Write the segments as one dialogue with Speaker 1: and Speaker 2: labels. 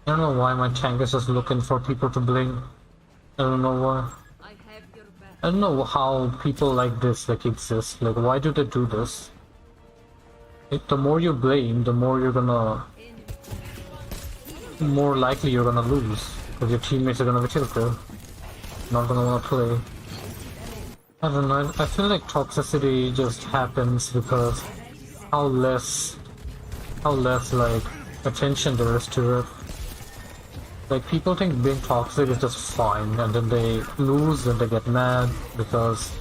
Speaker 1: I don't know why my tank is just looking for people to blame. I don't know why. I don't know how people like this like exist. Like, why do they do this? Like, the more you blame, the more you're gonna, more likely you're gonna lose, because your teammates are gonna be tilted, not gonna wanna play. I don't know. I feel like toxicity just happens because how less like attention there is to it. Like, people think being toxic is just fine, and then they lose and they get mad because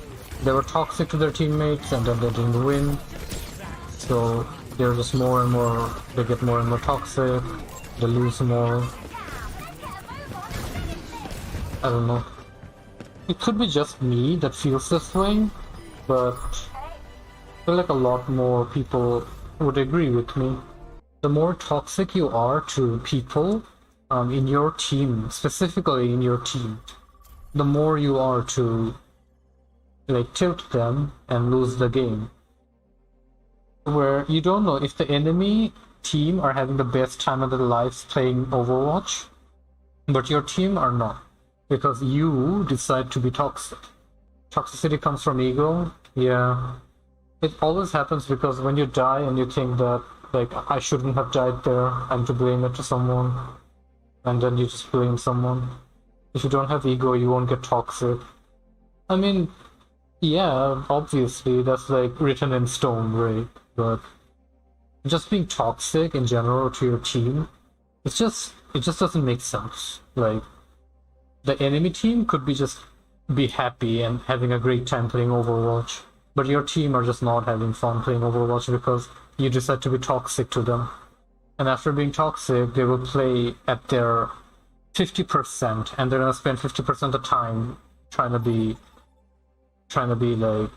Speaker 1: they were toxic to their teammates and then they didn't win. So they're just more and more, they get more and more toxic, they lose more. I don't know. It could be just me that feels this way, but I feel like a lot more people would agree with me. The more toxic you are to people, in your team, specifically in your team, the more you are to like tilt them and lose the game. Where you don't know if the enemy team are having the best time of their lives playing Overwatch, but your team are not, because you decide to be toxic. Toxicity comes from ego, yeah. It always happens because when you die and you think that, like, I shouldn't have died there, I'm to blame it to someone. And then you just blame someone. If you don't have ego, you won't get toxic. I mean, yeah, obviously, that's like written in stone, right? But just being toxic in general to your team, it just doesn't make sense. Like, the enemy team could be happy and having a great time playing Overwatch, but your team are just not having fun playing Overwatch because you decide to be toxic to them. And after being toxic, they will play at their 50%, and they're gonna spend 50% of the time trying to be like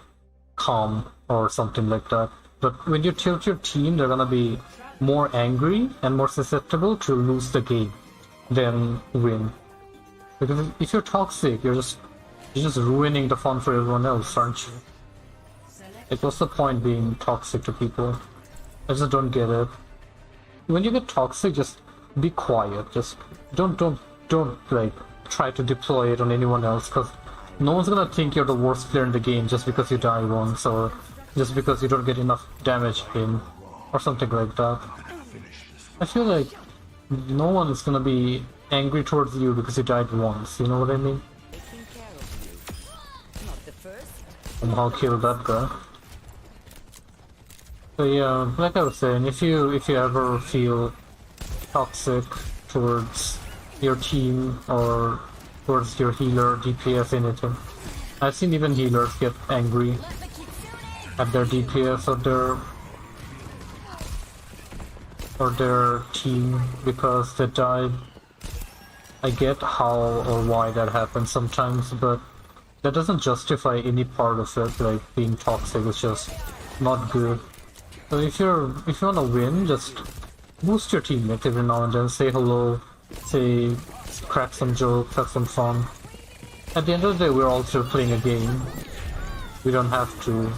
Speaker 1: calm or something like that. But when you tilt your team, they're gonna be more angry and more susceptible to lose the game than win. Because if you're toxic, you're just ruining the fun for everyone else, aren't you? Like, what's the point being toxic to people? I just don't get it. When you get toxic, just be quiet. Just don't like try to deploy it on anyone else, because no one's gonna think you're the worst player in the game just because you die once, or just because you don't get enough damage in, or something like that. I feel like no one is gonna be angry towards you because you died once. You know what I mean? Somehow kill that guy. So yeah, like I was saying, if you ever feel toxic towards your team or towards your healer, DPS, anything, I've seen even healers get angry at their DPS or their team because they died. I get how or why that happens sometimes, but that doesn't justify any part of it. Like, being toxic is just not good. So if you wanna win, just boost your teammate every now and then, say hello, say, crack some jokes, have some fun. At the end of the day, we're all still playing a game. We don't have to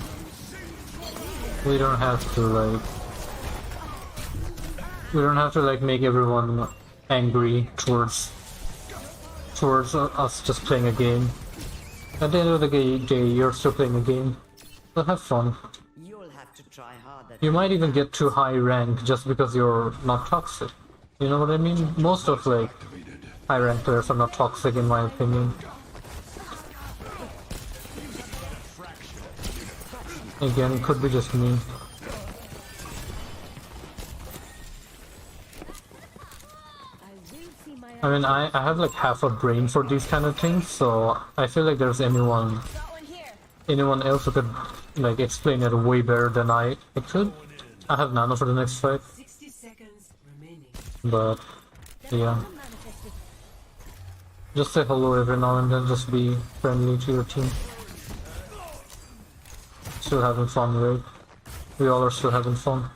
Speaker 1: like make everyone angry towards us just playing a game. At the end of the day, you're still playing a game. So have fun. You might even get to high rank just because you're not toxic. You know what I mean? Most of like high rank players are not toxic in my opinion. Again, it could be just me. I mean, I have like half a brain for these kind of things, so I feel like there's anyone else who could like explain it way better than I could. I have Nano for the next fight. But yeah. Just say hello every now and then, just be friendly to your team. Still having fun, right? We all are still having fun.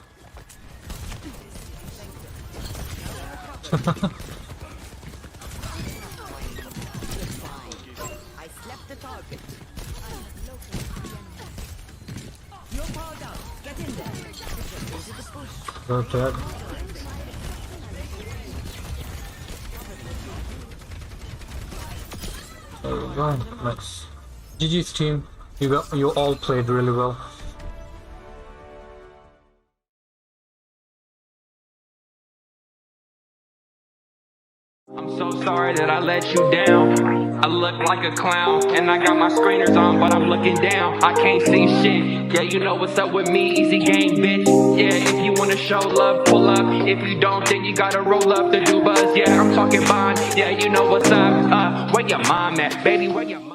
Speaker 1: They're dead. There we go. Nice. GG's team. You all played really well.
Speaker 2: I'm so sorry that I let you down. I look like a clown, and I got my screeners on, but I'm looking down. I can't see shit. Yeah, you know what's up with me, easy game, bitch. Yeah, if you wanna show love, pull up. If you don't, then you gotta roll up the do buzz. Yeah, I'm talking bond. Yeah, you know what's up. Where your mom at, baby? Where your mom?